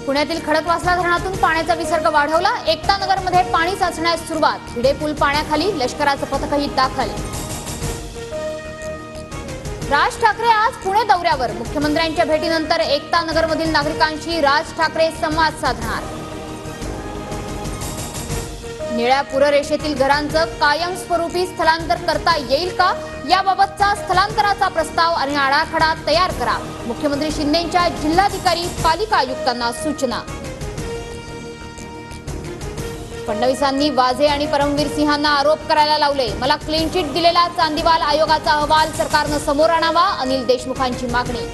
पुण्यातील खडकवासला धरणातून पाण्याचा विसर्ग वाढवला। एकता नगरमध्ये पाणी साचण्यास सुरुवात। भिडे पूल पाण्याखाली, लष्कराचं पथकही दाखल। राज ठाकरे आज पुणे दौऱ्यावर। मुख्यमंत्र्यांच्या भेटीनंतर एकता नगरमधील नागरिकांशी राज ठाकरे संवाद साधणार। निळ्या पुररेषेतील घरांचं कायमस्वरूपी स्थलांतर करता येईल का, याबाबतचा स्थलांतराचा प्रस्ताव आणि आराखडा तयार करा। मुख्यमंत्री शिंदेंच्या जिल्हाधिकारी पालिका आयुक्तांना सूचना। फडणवीसांनी वाझे आणि परमवीर सिंहांना आरोप करायला लावले। मला क्लीन चिट दिलेला चांदीवाल आयोगाचा अहवाल सरकारनं समोर आणावा, अनिल देशमुखांची मागणी।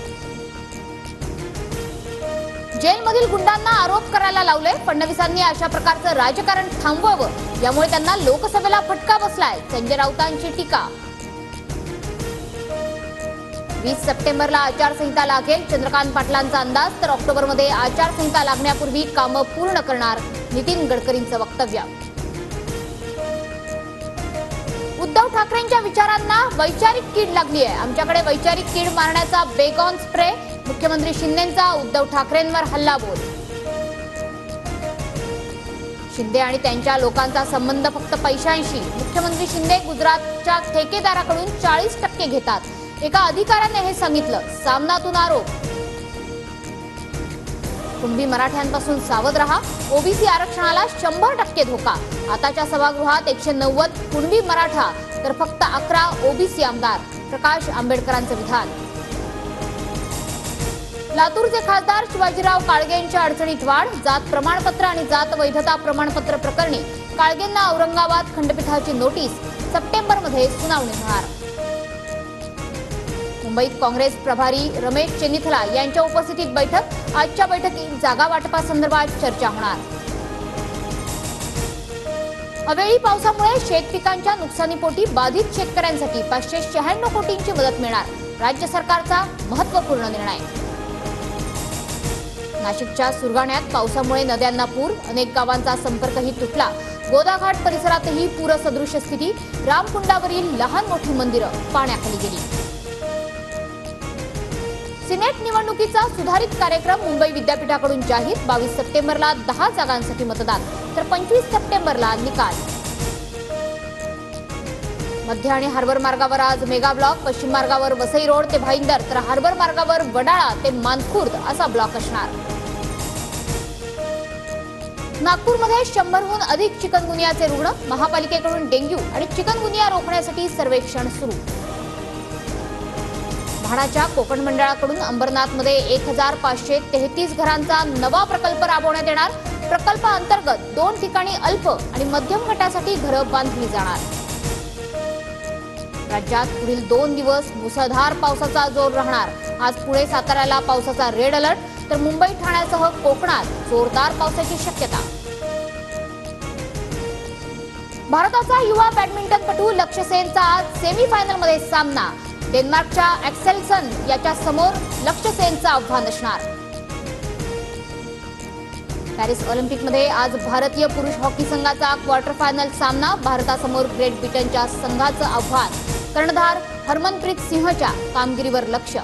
जेलमधील गुंडांना आरोप करायला लावले। फडणवीसांनी अशा प्रकारचं राजकारण थांबवावं, यामुळे त्यांना लोकसभेला फटका बसलाय, संजय राऊतांची टीका। 20 सप्टेंबरला आचारसंहिता लागेल, चंद्रकांत पाटलांचा अंदाज। तर ऑक्टोबरमध्ये आचारसंहिता लागण्यापूर्वी कामं पूर्ण करणार, नितीन गडकरींचं वक्तव्य। उद्धव ठाकरेंच्या विचारांना वैचारिक कीड लागली आहे। आमच्याकडे वैचारिक कीड मारण्याचा बेगॉन स्प्रे। मुख्यमंत्री शिंदेंचा उद्धव ठाकरेंवर हल्लाबोल। शिंदे आणि त्यांच्या लोकांचा संबंध फक्त पैशांशी। मुख्यमंत्री शिंदे गुजरातच्या ठेकेदाराकडून 40% घेतात, एका अधिकाऱ्याने हे सांगितलं। सामनातून आरोप। कुणबी मराठ्यांपासून सावध रहा, ओबीसी आरक्षणाला 100% धोका। आताच्या सभागृहात 190 कुणबी मराठा तर फक्त 11 ओबीसी आमदार, प्रकाश आंबेडकरांचं विधान। लातूरचे खासदार शिवाजीराव काळगेंच्या अडचणीत वाढ। जात प्रमाणपत्र आणि जात वैधता प्रमाणपत्र प्रकरणी काळगेंना औरंगाबाद खंडपीठाची नोटीस। सप्टेंबरमध्ये सुनावणी होणार। मुंबईत काँग्रेस प्रभारी रमेश चेन्निथला यांच्या उपस्थितीत बैठक। आजच्या बैठकीत जागा वाटपासंदर्भात चर्चा होणार। अवेळी पावसामुळे शेतपिकांच्या नुकसानीपोटी बाधित शेतकऱ्यांसाठी 596 कोटींची मदत मिळणार, राज्य सरकारचा महत्त्वपूर्ण निर्णय। नाशिकच्या सुरगाण्यात पावसामुळे नद्यांना पूर, अनेक गावांचा संपर्कही तुटला। गोदाघाट परिसरातही पूरसदृश स्थिती। रामकुंडावरील लहान मोठी मंदिरं पाण्याखाली गेली। सिनेट निवडणुकीचा सुधारित कार्यक्रम मुंबई विद्यापीठाकडून जाहीर। 22 सप्टेंबरला 10 जागांसाठी मतदान, तर 25 सप्टेंबरला निकाल। मध्य आणि हार्बर मार्गावर आज मेगा ब्लॉक। पश्चिम मार्गावर वसई रोड ते भाईंदर, तर हार्बर मार्गावर वडाळा ते मानखुर्द असा ब्लॉक असणार। नागपूरमध्ये 100हून अधिक चिकनगुनियाचे रुग्ण। महापालिकेकडून डेंग्यू आणि चिकनगुनिया रोखण्यासाठी सर्वेक्षण सुरू। म्हाडाच्या कोकण मंडळाकडून अंबरनाथमध्ये 1533 घरांचा नवा प्रकल्प राबवण्यात येणार। प्रकल्पाअंतर्गत 2 ठिकाणी अल्प आणि मध्यम गटासाठी घरं बांधली जाणार। राज्यात पुढील 2 दिवस मुसळधार पावसाचा जोर राहणार। आज पुणे साताऱ्याला पावसाचा रेड अलर्ट, तर मुंबई ठाण्यासह कोकणात जोरदार पावसाची शक्यता। भारताचा युवा बॅडमिंटनपटू लक्ष्य सेनचा आज सेमीफायनलमध्ये सामना। डेन्मार्कच्या ॲक्सेल्सन याच्या समोर लक्ष्य सेनचं आव्हान असणार। पॅरिस ऑलिम्पिकमध्ये आज भारतीय पुरुष हॉकी संघाचा क्वार्टर फायनल सामना। भारतासमोर ग्रेट ब्रिटनच्या संघाचं आव्हान। कर्णधार हरमनप्रीत सिंहच्या कामगिरीवर लक्ष।